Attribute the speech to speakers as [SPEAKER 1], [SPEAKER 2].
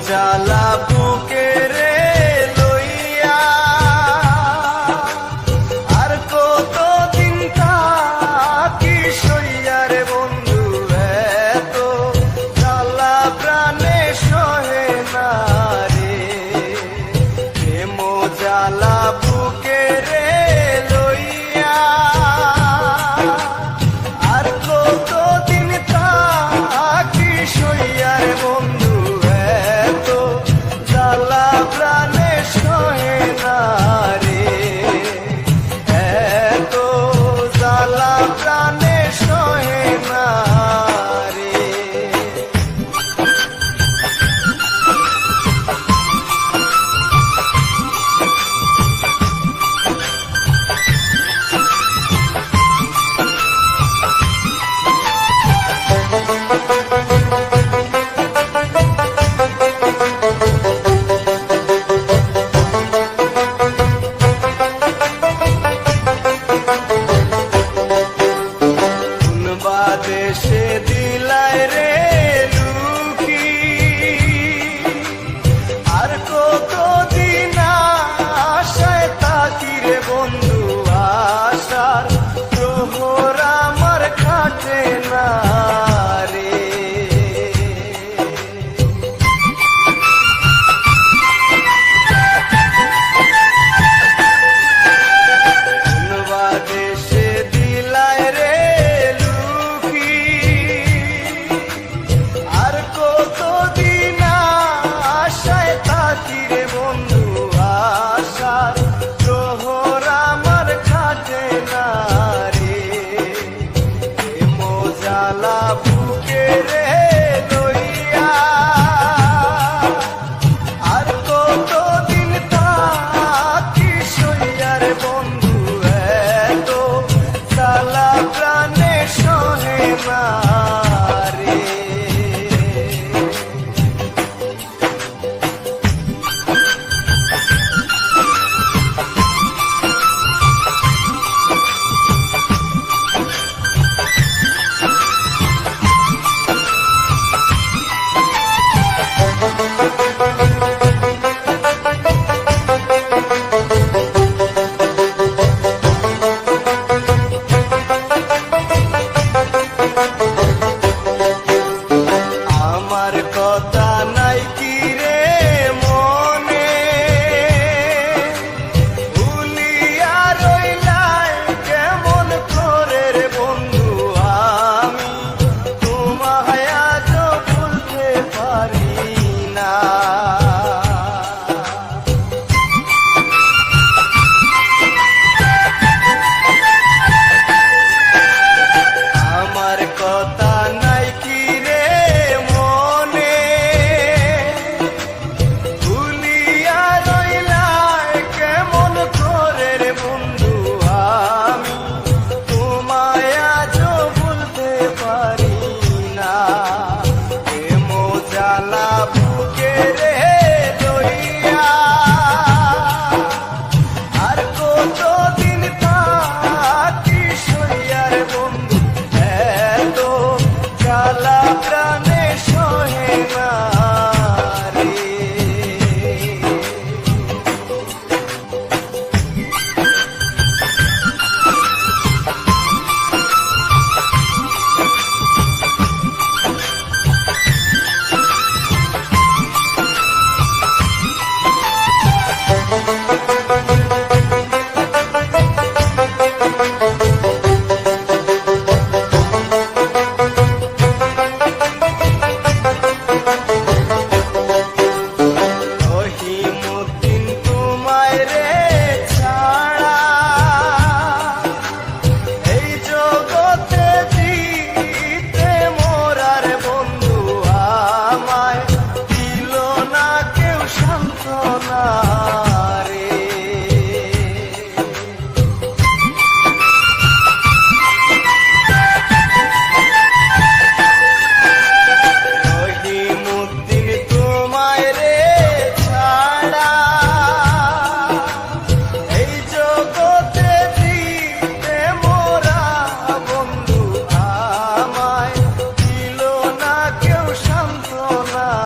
[SPEAKER 1] জ্বালা বুকে রে লইয়া আর কতদিন থাকি সইয়া রে বন্ধু, এত জ্বালা প্রাণে সহে না রে। প্রেম জ্বালা বুকে রে লইয়া আর কতদিন থাকি সইয়া রে বন্ধু, প্রাণে সহে না রে, এত জ্বালা প্রাণে সহে না রে। দেশে দিলায় রে লুকি আর কতদিন আশায় থাকি রে বন্ধু, আশার প্রহর আমার কাটে না রে। দেশে দিলায় রে আর কতদিন আশায় থাকি রে বন্ধু, আশার প্রহর আমার কাটে না রে। প্রেম জ্বালা বুকে রে লইয়া আর কতদিন থাকি সইয়া রে বন্ধু, এত জ্বালা প্রাণে সহে না রে। আমার কথা নাই কি রে মনে, ভুলিয়া রইলাই কেমন করে রে বন্ধু, আমি তোমায় আজ ভুলতে পারি না। আমার কথা নাই কি রে মনে, ভুলিয়া রইলাই কেমন করে রে বন্ধু, আমি তোমায় আজ ভুলতে পারি না। প্রেম জ্বালা